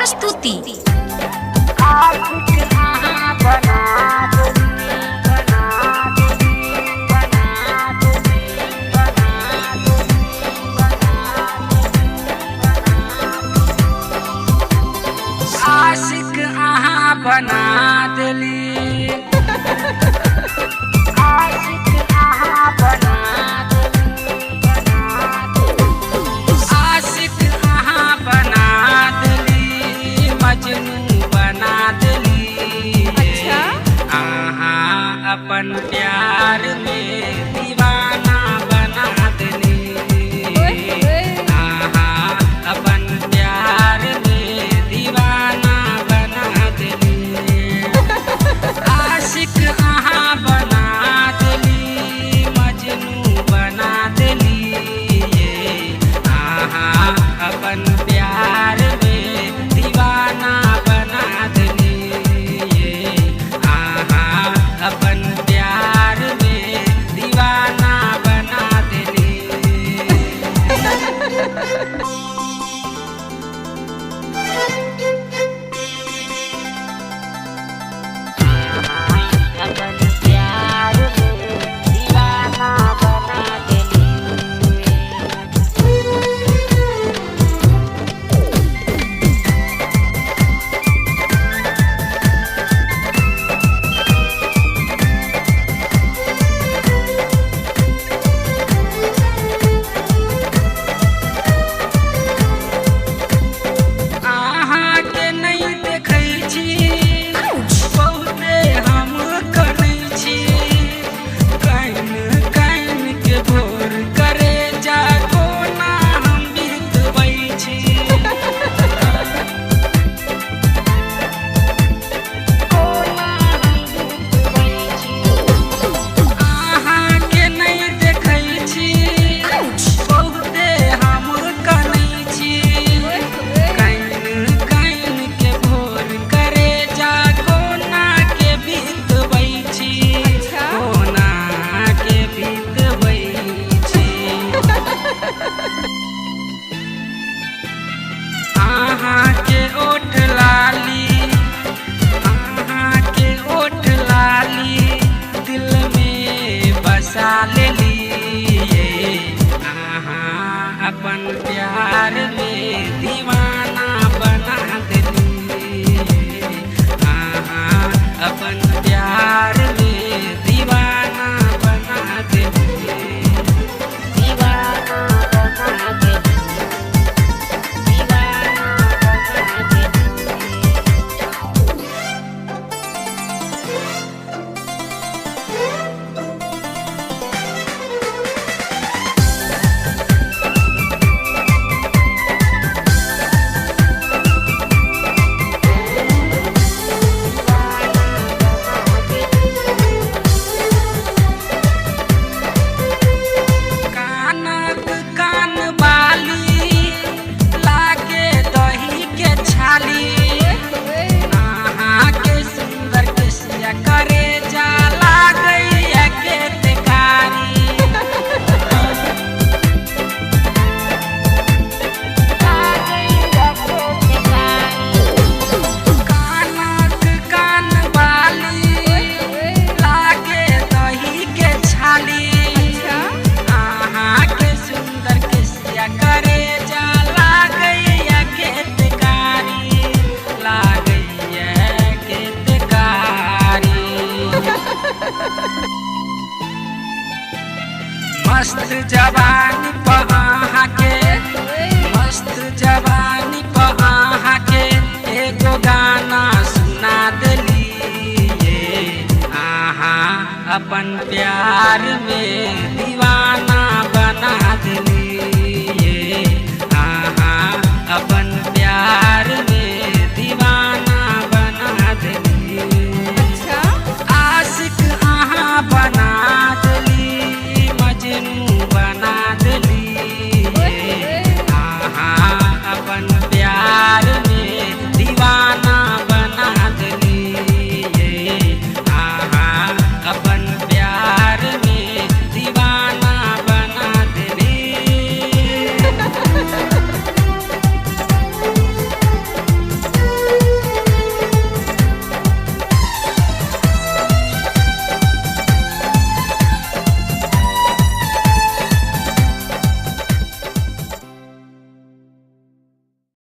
प्रस्तुति। आशिक अहाँ बना देली, आशिक अहाँ बना देली, आशिक अहाँ बना देली, मजनू बना देली। अच्छा? अहाँ अपन प्यार में दीवाना बना देली। अहाँ अपन प्यार में दीवाना बना देली। आशिक अहाँ बना देली, मजनू बना देली। अहाँ अपन प्यार में दीवाना बना देली। अहाँ अपन प्यार में दीवाना बना देली। अपन प्यार में दीवाना बना देली। अहाँ के नहीं देखै छी, बहुते हम करै छी। काइन काइन के भोर करे जा कोना हम बितबै छी। कोना हम बितबै छी। अहाँ के नहीं देखै छी, बहुते हम करै छी। काइन काइन के भोर करे जा कोना के बितबै छी। कोना के बितबै छी। अहाँ के ओठ लाली, अहाँ के ओठ लाली दिल में बसा लेली। अहाँ अपन प्यार में दीवाना बना देली। अहाँ अपन प्यार में दीवाना बना देली। दीवाना बना देली। दीवाना बना देली। कानक कान बाली लागे दही के छाली। अहाँ के सुंदर केसिया करे जा लागैया के तेकारी। लागैया के तेकारी। कानक कान बाली लागे दही के छाली। अहाँ के सुंदर केसिया करे जा लागैया के तेकारी। लागैया के तेकारी। मस्त जवानी पर अहाँ के, मस्त जवानी पर अहाँ के एगो गाना सुना देली। अहाँ अपन प्यार में